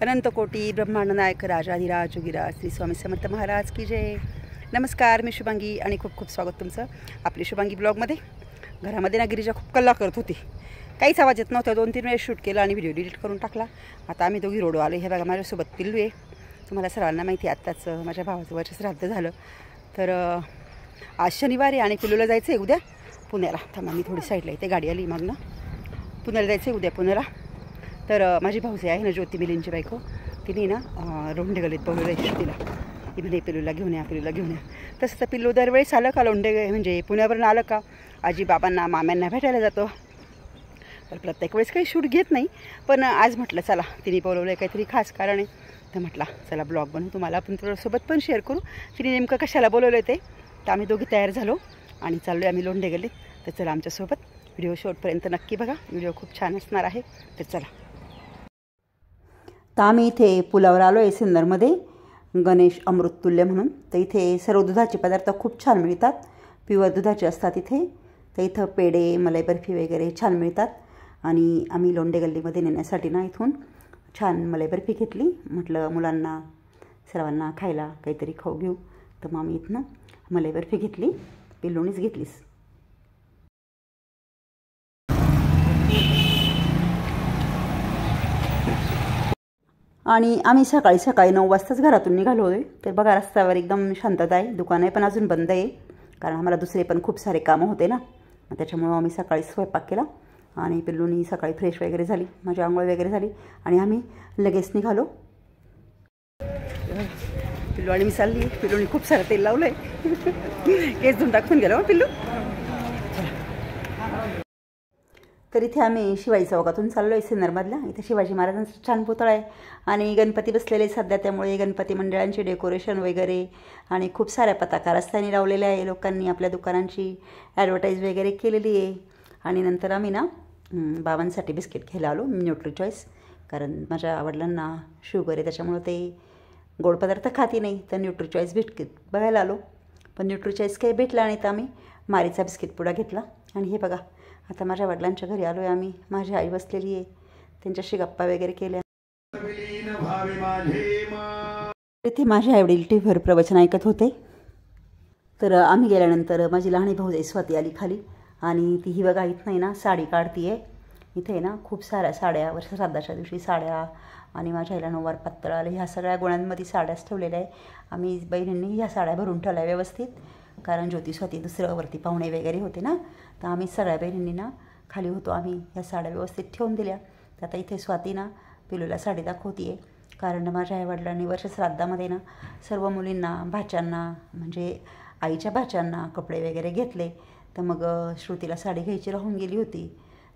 अनंत कोटी ब्रह्मांड नायक राजाधिराज जोगीराज श्री स्वामी समर्थ महाराज की जय। नमस्कार, मी शुभांगी आणि खूप खूप स्वागत तुमचं आपली शुभांगी ब्लॉगमध्ये। घरामध्ये ना गिरीजा खूप कल्ला करत होती, काहीच आवाज येत नव्हता। 2-3 वेळेस शूट केला आणि व्हिडिओ डिलीट करून टाकला। आता आम्ही दोघी रोडवर आलो। हे बघा माझ्यासोबत पिल्लू आहे। तुम्हाला सर्वांना माहिती आहे आत्ताच माझ्या भावाचं वर्ष श्राद्ध झालं। तर आज शनिवार आहे आणि पिल्लूला जायचं आहे उद्या पुण्याला। थांबा मी थोडी साईडला येते, गाडी आली मग ना। पुण्याला जायचं आहे उद्या पुण्याला। तर माझी भाऊजी आहे ना ज्योती मिलिंदची बायको, तिने ना लोंढे गल्लीत बोलवलं आहे तिला। ती म्हणे पिल्लूला घेऊन या, पिल्लूला घेऊन या। तसं तर पिल्लू दरवेळेस आलं का लोंढे म्हणजे पुण्यावरून आलं का आजी बाबांना माम्यांना भेटायला जातो। तर प्रत्येक वेळेस काही शूट घेत नाही, पण आज म्हटलं चला तिने बोलवलं आहे, काहीतरी खास कारण आहे। तर म्हटलं चला ब्लॉग बनवू, तुम्हाला आपण तुझ्यासोबत पण शेअर करू तिने नेमकं कशाला बोलवलं आहे ते। तर आम्ही दोघी तयार झालो आणि चाललो आहे आम्ही लोंढे गल्लीत। तर चला आमच्यासोबत व्हिडिओ शेवटपर्यंत नक्की बघा, व्हिडिओ खूप छान असणार आहे। तर चला। तर आम्ही इथे पुलावर आलो आहे सिन्नरमध्ये, गणेश अमृततुल्य म्हणून। तर इथे सर्व दुधाचे पदार्थ खूप छान मिळतात, प्युअर दुधाचे असतात इथे। तर इथं पेढे मलाई बर्फी वगैरे छान मिळतात। आणि आम्ही लोंढे गल्लीमध्ये नेण्यासाठी ना इथून छान मलाई बर्फी घेतली। म्हटलं मुलांना सर्वांना खायला काहीतरी खाऊ घेऊ, तर मग आम्ही इथनं मलाई बर्फी घेतली, पिल्लूनीच घेतलीस। आणि आम्ही सकाळी 9 वाजताच घरातून निघालो आहे। तर बघा रस्त्यावर एकदम शांतता आहे, दुकानं पण अजून बंद आहे, कारण आम्हाला दुसरे पण खूप सारे कामं होते ना। त्याच्यामुळं आम्ही सकाळी स्वयंपाक केला आणि पिल्लूनी सकाळी फ्रेश वगैरे झाली, माझी आंघोळ वगैरे झाली आणि आम्ही लगेच निघालो। पिल्लू आणि मी चालली, पिल्लूनी खूप सारं तेल लावलं आहे, केस धुवून टाकून गेलो पिल्लू। तर इथे आम्ही शिवाजी चौकातून चाललो आहे सिन्नरमधल्या। इथे शिवाजी महाराजांचा छान पुतळा आहे आणि गणपती बसलेले सध्या, त्यामुळे गणपती मंडळांचे डेकोरेशन वगैरे आणि खूप साऱ्या पताका रस्त्याने लावलेल्या आहे। लोकांनी आपल्या दुकानांची ॲडव्हर्टाईज वगैरे केलेली आहे। आणि नंतर आम्ही ना बाबांसाठी बिस्किट घ्यायला आलो, न्यूट्री चॉईस, कारण माझ्या वडिलांना शुगर आहे त्याच्यामुळं ते गोड पदार्थ खाती नाही। तर न्यूट्री चॉईस बिस्किट बघायला आलो, पण न्यूट्री चॉईस काही भेटला नाही। तर आम्ही मारीचा बिस्किट पुडा घेतला। आणि हे बघा आता माझ्या वडिलांच्या घरी आलो आहे आम्ही, माझी आई बसलेली आहे, त्यांच्याशी गप्पा वगैरे केल्या। तिथे माझे आईवडील टीव्हीवर प्रवचन ऐकत होते। तर आम्ही गेल्यानंतर माझी लहानी भाऊजाई स्वाती आली खाली आणि ती ही बघा इथं आहे ना साडी काढती आहे। इथे आहे ना खूप साऱ्या साड्या, वर्ष श्राद्धाच्या दिवशी साड्या आणि माझ्या आईला नऊवार पातळ आले, ह्या सगळ्या गुणांमध्ये साड्याच ठेवलेल्या आहे। आम्ही बहिणींनी ह्या साड्या भरून ठेवल्या व्यवस्थित, कारण ज्योती स्वाती दुसऱ्यावरती पाहुणे वगैरे होते ना। तर आम्ही सगळ्या बहिणींनी ना खाली होतो, आम्ही ह्या साड्या व्यवस्थित ठेवून दिल्या। तर आता इथे स्वाती ना पिलूला साडी दाखवते आहे, कारण माझ्या आईवडिलांनी वर्ष श्राद्धामध्ये ना सर्व मुलींना भाच्यांना म्हणजे आईच्या भाच्यांना कपडे वगैरे घेतले। तर मग श्रुतीला साडी घ्यायची राहून गेली होती।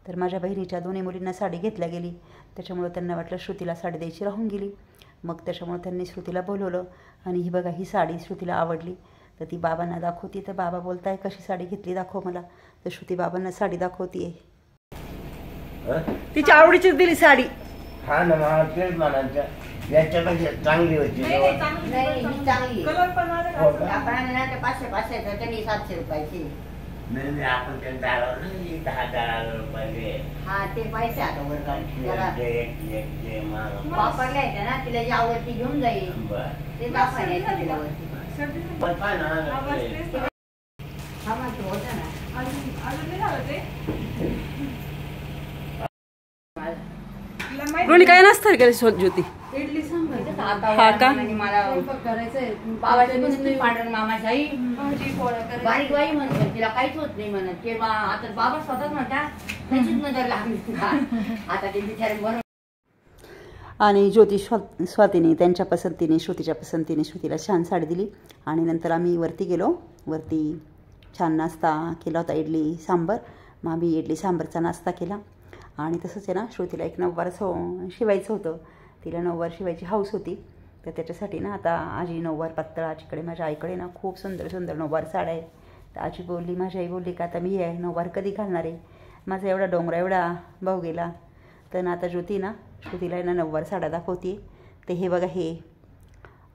तर माझ्या बहिणीच्या दोन्ही मुलींना साडी घेतल्या गेली, त्याच्यामुळं त्यांना वाटलं श्रुतीला साडी द्यायची राहून गेली। मग त्याच्यामुळे त्यांनी श्रुतीला बोलवलं आणि ही बघा ही साडी श्रुतीला आवडली, तर ती बाबांना दाखवती। तर बाबा बोलताय कशी साडी घेतली दाखव मला। तर श्रुती बाबांना साडी दाखवतीये, तिच्या आवडीचीच दिली साडी। हा ना मला तेच म्हणायचं, याच्यापेक्षा चांगली होती। ₹500 रुपयाची नाही आपण त्यांना 10,000 रुपये हा ते पैसे आता वापरले ना, तिला जी आवडती घेऊन जाईल ते दाखवायला तिच्यावरती। हा मग होतं ना रोणी काय नसतं का ज्योती? इडली सांबार हा का? मला करायचंय बाबाची पांढरण मामाची आई बारीक बाई म्हणते, तिला काहीच होत नाही म्हणत की आता बाबा स्वतःच म्हणतात त्याचीच नजर लागली आता ते बिचारे बरोबर। आणि ज्योती स्वातीने त्यांच्या पसंतीने श्रुतीच्या पसंतीने श्रुतीला छान साडी दिली। आणि नंतर आम्ही वरती गेलो, वरती छान नाश्ता केला होता, इडली सांबर। मग आम्ही इडली सांबरचा नाश्ता केला आणि तसंच आहे ना श्रुतीला एक नऊवार शिवायचं होतं, तिला नऊवार शिवायची हौस होती। तर त्याच्यासाठी ना आता आजी नऊवार पातळ, आजीकडे माझ्या आईकडे ना खूप सुंदर सुंदर नऊवार साड्या आहेत। तर आजी बोलली, माझी आई बोलली का आता मी हे नऊवार कधी घालणार आहे, माझा एवढा डोंगरा एवढा भाऊ गेला। तर ना आता ज्योती ना श्रुतीला ना नऊवार साड्या दाखवते। तर हे बघा हे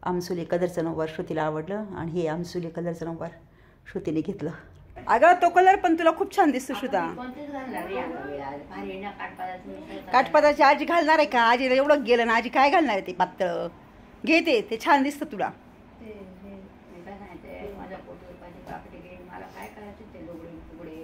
आमसुली कलरचं नऊवार श्रुतीला आवडलं आणि हे आमसुली कलरचं नऊवार श्रुतीने घेतलं। अगं तो कलर पण तुला खूप छान दिसतो श्रुता. कोणतेच घालणार रे आता वेळा. भारी ना काठपाडाचं. काठपदाची आजी घालणार आहे का? आजीला एवढं गेलं ना, आजी काय घालणार आहे ते पातळ? घे ते छान दिसतं तुला. मी काय सांगते, माझ्या पोटीवर पाहिजे कापडे घे, मला काय करायचं ते लुगडे तुगडे.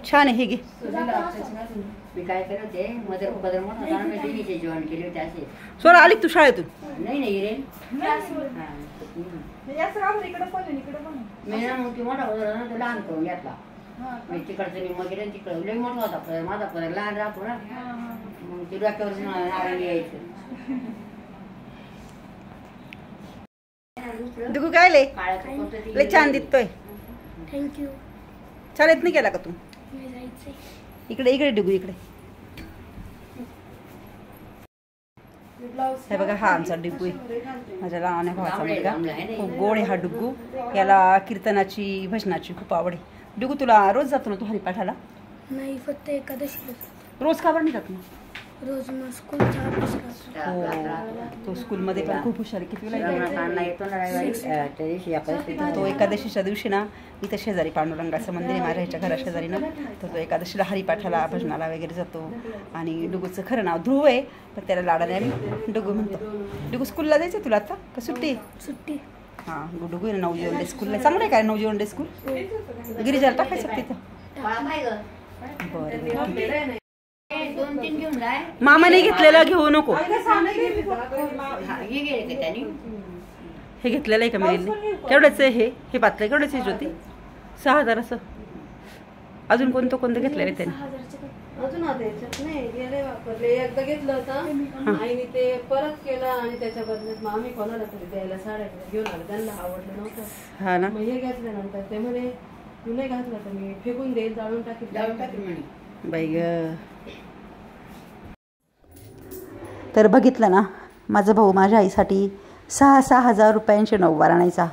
छान आहे, हे घे. मी काय करत होते मदर बदर मोठा मी दिदीचे जेवण केले होते असे. सोरा आली तू शाळेतून? नाही नाही रे मी ना मोठी मोठा होता ना तो लहान करून घेतला. मी तिकडचं निम्म गेले तिकडं लई मोठा होता पदर, माझा पदर लहान राहतो ना, मग ते डॉक्टरवर नारायण यायचं. दुगू काय लय काळाचं कोणतं लय छान दिसतोय. थँक्यू. शाळेत नाही गेला का तू? मी जायचंय. इकडे डुगू इकडे. हे बघा, हा आमचा डिग्गू आहे, माझ्या लहान भावाचा मुलगा. खूप गोड आहे हा डुग्गू. याला कीर्तनाची भजनाची खूप आवड आहे. डुग्गू तुला रोज जातो ना तू हरिपाठाला? नाही, फक्त एकादशीला. रोज का बरं नाही जात ना? रोज मग स्कूलचा अभ्यास करतो. हो, तो स्कूलमध्ये पण खूप हुशार आहे. कितवीला आहे? येतो ना रविवारी त्या दिवशी आपण तो एकादशीच्या दिवशी ना इथं शेजारी पांडुरंगाचं मंदिर आहे माझ्या ह्याच्या घरा शेजारी ना, तर तो एकादशीला हरिपाठाला भजनाला वगैरे जातो. आणि डुगूचं खरं नाव ध्रुव आहे, पण त्याला लाडाने आम्ही डुगू म्हणतो. डुगू स्कूलला जायचं तुला आता का सुट्टी? सुट्टी. हां, डुगू आहे ना नवजीवन डे स्कूलला. चांगलं आहे काय नवजीवन डे स्कूल? गिरिजाला टाकायचं तिथं. बरं, 2-3 घेऊन जाय. मामाने घेतलेलं घेऊ नको. हे गेले का त्यांनी? हे घेतलेलं आहे का मी? केवढ्याचं आहे हे पातलं केवढ्याची होती? 6,000 असं. अजून कोणतं घेतलेलं आहे त्याने? 6,000 अजून आता याच्यात नाही गेले वापरले. एकदा घेतलं होतं आईने ते परत केलं आणि त्याच्या बदल्यात मग आम्ही कोणाला तरी द्यायला साड्या घेऊन आलो. त्यांना आवडलं नव्हतं. हा ना. मग हे घेतल्यानंतर ते म्हणे तू नाही घातलं तर मी फेकून देईल, जाळून टाकेल म्हणे. बाई ग. तर बघितलं ना, माझा भाऊ माझ्या आईसाठी 6,000 रुपयांचे नऊवार आणायचा.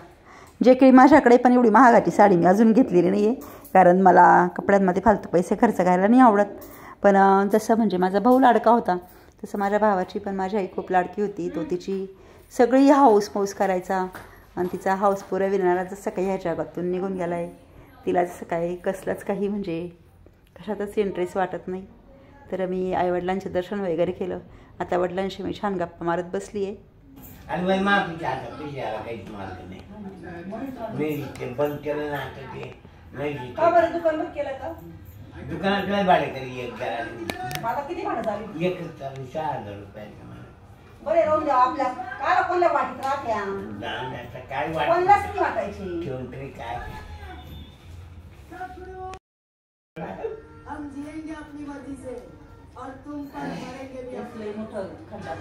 जे काही माझ्याकडे पण एवढी महागाची साडी मी अजून घेतलेली नाही आहे, कारण मला कपड्यांमध्ये फालतू पैसे खर्च करायला नाही आवडत. पण जसं म्हणजे माझा भाऊ लाडका होता तसं माझ्या भावाची पण माझी आई खूप लाडकी होती. तो तिची सगळी हाऊस करायचा आणि तिचा हाऊस पुरविणारा जसं काही ह्या जगातून निघून गेला आहे. तिला जसं काही कसलंच काही म्हणजे कशातच इंटरेस्ट वाटत नाही. तर मी आईवडिलांचे दर्शन वगैरे केलं. आता वडिलांशी मी छान गप्पा मारत बसली आहे. आणि मग माफीच्या आता पैसे यायला काहीच मार्ग नाही. मी ते बंद केलं ना आता ते नाही. दुकान बंद केलं का? दुकानात काय भाडे तरी एक घराला मला किती भाडं झाली? एकच चालू 6,000 रुपयाचं मला. बरे राहून द्या. आपल्या काय कोणत्या वाटीत राहत्या? जाण्याचं काय कोणलाच वाटत नाही वाटायची. ठेवून तरी काय. हम जिएंगे अपनी मर्जी से और तुम पर मरेंगे भी अपने. मोठं खड्डा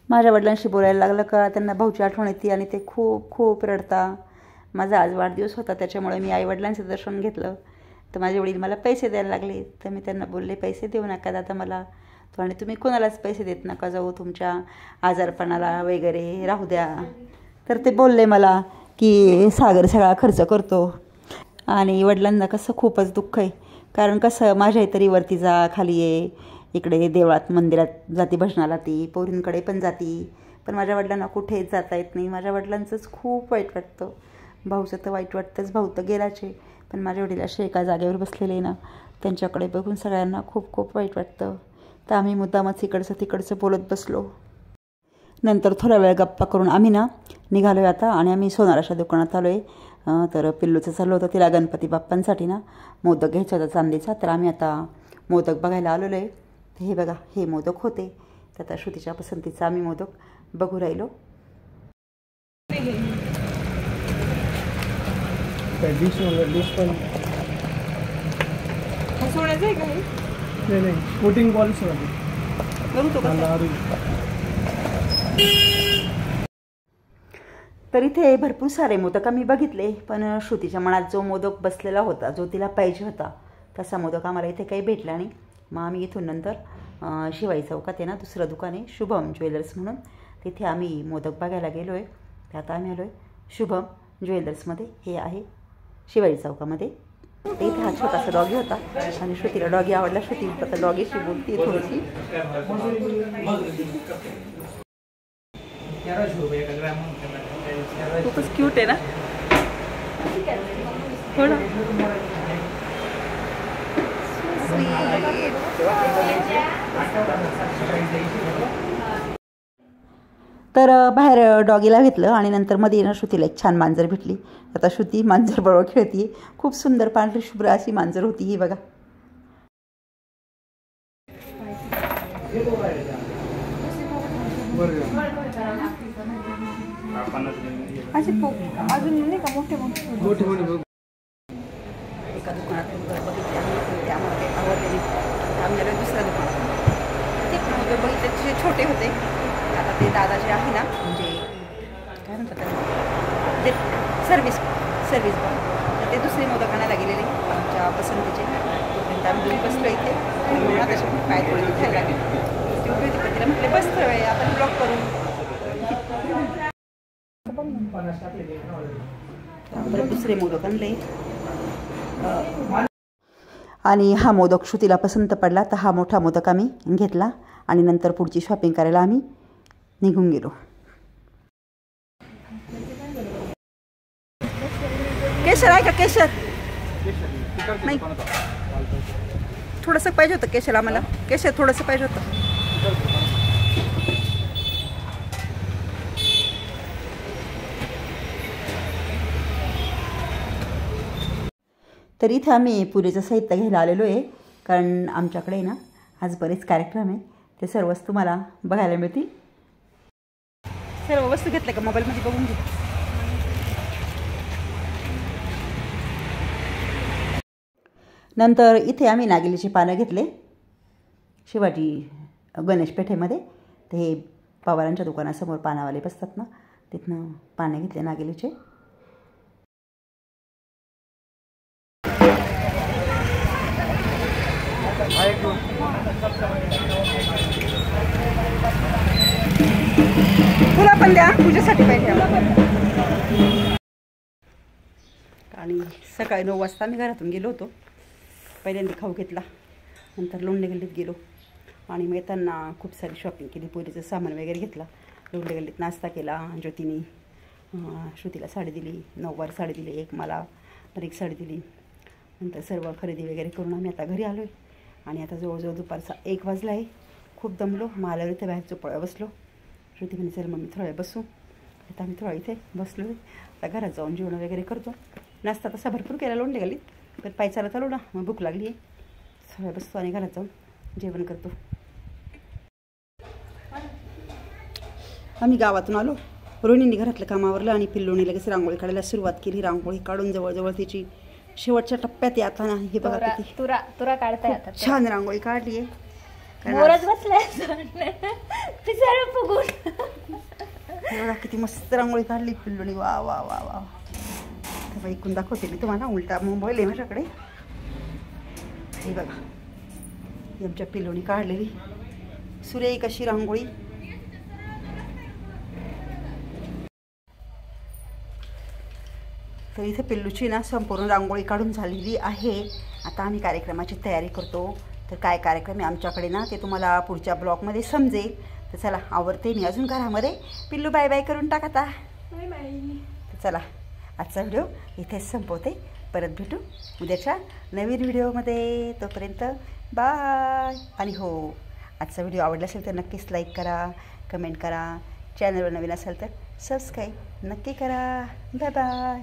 माझ्या वडिलांशी बोलायला लागलं का त्यांना भाऊची आठवण येते आणि ते खूप रडता. माझा आज वाढदिवस होता त्याच्यामुळे मी आईवडिलांचं दर्शन घेतलं. तर माझे वडील मला पैसे द्यायला लागले. तर मी त्यांना बोलले, पैसे देऊ नका दादा मला, तो आणि तुम्ही कोणालाच पैसे देत नका जाऊ, तुमच्या आजारपणाला वगैरे राहू द्या. तर ते बोलले मला की सागर सगळा खर्च करतो. आणि वडिलांना कसं खूपच दुःख आहे, कारण कसं माझ्या तरी वरती जा खाली ये, इकडे देवळात मंदिरात जाती भजनाला, ती पोरींकडे पण जाती, पण माझ्या वडिलांना कुठेच जाता येत नाही. माझ्या वडिलांचंच खूप वाईट वाटतं. भाऊचं तर वाईट वाटतंच, भाऊ तर गेलाचे, पण माझे वडील असे एका जागेवर बसलेले ना, त्यांच्याकडे बघून सगळ्यांना खूप वाईट वाटतं. तर आम्ही मुद्दामच इकडचं तिकडचं बोलत बसलो. नंतर थोडा वेळ गप्पा करून आम्ही ना निघालो आहे आता, आणि आम्ही सोनाराच्या दुकानात आलो आहे. तर पिल्लूचं चाललं होतं, तिला गणपती बाप्पांसाठी ना मोदक घ्यायचा होता चांदीचा. तर आम्ही आता मोदक बघायला आलेलो आहे. तर हे बघा, हे मोदक होते. तर आता श्रुतीच्या पसंतीचा आम्ही मोदक बघू राहिलो. सोन्याचं आहे का हे? नाही कोटिंग पॉलिश होती. बघू तो कसा. तर इथे भरपूर सारे मोदक आम्ही बघितले, पण श्रुतीच्या मनात जो मोदक बसलेला होता, जो तिला पाहिजे होता, तसा मोदक आम्हाला इथे काही भेटला नाही. मग आम्ही इथून नंतर शिवाई चौकात आहे ना दुसरं दुकान आहे शुभम ज्वेलर्स म्हणून, तिथे आम्ही मोदक बघायला गेलो आहे. तर आता आम्ही आलो आहे शुभम ज्वेलर्समध्ये. हे आहे शिवाजी चौकामध्ये. तर इथे हा छोटासा डॉगी होता आणि श्रुतीला डॉगी आवडला. श्रुती आता डॉगीशी बोलते थोडीशी. खूपच क्यूट आहे ना थोडं. तर बाहेर डॉगीला घेतलं आणि नंतर मध्ये ना श्रुतीला एक छान मांजर भेटली. आता श्रुती मांजर बरोबर खेळती. खूप सुंदर पांढरी शुभ्र अशी मांजर होती ही बघा. अजून नाही का मोठे मोठे एका दुकानात बघितले आणि त्यामुळे काही आवडले नाही. आम्हाला दुसऱ्या दुकानात ते मोदक बघितले जे छोटे होते. आता ते दादा जे आहे ना म्हणजे काय म्हणतात त्यांना ते सर्विस बॉय तर ते दुसरे मोदक आणायला गेलेले आमच्या पसंतीचे. तोपर्यंत आम्ही दोन बसलो इथे. म्हणून त्याच्या पाय थोडे दुखायला लागले. ती उभी होती पण तिला म्हटले बस थोडा वेळ आपण ब्लॉक करू. परत दुसरे मोदक आणले आणि हा मोदक श्रुतीला पसंत पडला. तर हा मोठा मोदक आम्ही घेतला आणि नंतर पुढची शॉपिंग करायला आम्ही निघून गेलो. केशर आहे का? केशर नाही थोडंसं पाहिजे होतं केशर आम्हाला. केशर थोडंसं पाहिजे होतं. तर इथं आम्ही पुरेचं साहित्य घ्यायला आलेलो आहे कारण आमच्याकडे ना आज बरेच कार्यक्रम आहे. ते सर्व वस्तू तुम्हाला बघायला मिळतील. सर्व वस्तू घेतल्या का मोबाईलमध्ये बघून घे. नंतर इथे आम्ही नागिलीचे पानं घेतले शिवाजी गणेश पेठेमध्ये. ते हे पवारांच्या दुकानासमोर पानावाले बसतात ना तिथनं पानं घेतले नागिलीचे. तुला पण द्या तुझ्यासाठी पाहिजे. आणि सकाळी 9 वाजता आम्ही घरातून गेलो होतो. पहिल्यांदा खाऊ घेतला नंतर लोंढे गल्लीत गेलो आणि मग येताना खूप सारी शॉपिंग केली. पुरीचं सामान वगैरे घेतला. लोंढे गल्लीत नाश्ता केला. ज्योतीने श्रुतीला साडी दिली. 9वार साडी दिली. एक मला तर एक साडी दिली. नंतर सर्व खरेदी वगैरे करून आम्ही आता घरी आलो आहे. आणि आता जवळजवळ दुपारचा 1 वाजला आहे. खूप दमलो. मला इथे बाहेर चोपळा बसलो. श्रुती म्हणे चल मग मी थोडा वेळ बसू. आता आम्ही थोडा इथे बसलो. आता घरात जाऊन जेवण वगैरे करतो. नाश्ता तसा भरपूर केला लोंढे गल्लीत पण पाय चालत आलो ना मग भूक लागली आहे. थोडा बसतो आणि घरात जाऊन जेवण करतो. आम्ही गावातून आलो. रोहिणीने घरातलं कामावरलं आणि पिल्लूने लगेच रांगोळी काढायला सुरुवात केली. रांगोळी काढून जवळजवळ तिची शेवटच्या टप्प्यात आता ना हे बघा किती तुरा काढता येतात. छान रांगोळी काढली आहे. मोरच बसलाय बघा किती मस्त रांगोळी काढली पिल्लूने. वा वा वा वा. ऐकून दाखवते मी तुम्हाला. उलटा मोबाईल आहे माझ्याकडे. हे बघा ही आमच्या पिल्लूने काढलेली सुरेख अशी रांगोळी. तर इथे पिल्लूची ना संपूर्ण रांगोळी काढून झालेली आहे. आता आम्ही कार्यक्रमाची तयारी करतो. तर काय कार्यक्रम आहे आमच्याकडे ना ते तुम्हाला पुढच्या ब्लॉगमध्ये समजेल. तर चला आवडते मी अजून घरामध्ये. पिल्लू बाय बाय करून टाक आता. Bye bye. तर चला आजचा व्हिडिओ इथेच संपवते. परत भेटू उद्याच्या नवीन व्हिडिओमध्ये. तोपर्यंत बाय. आणि हो आजचा व्हिडिओ आवडला असेल तर नक्कीच लाईक करा, कमेंट करा. चॅनलवर नवीन असेल तर सबस्क्राईब नक्की करा. Bye bye.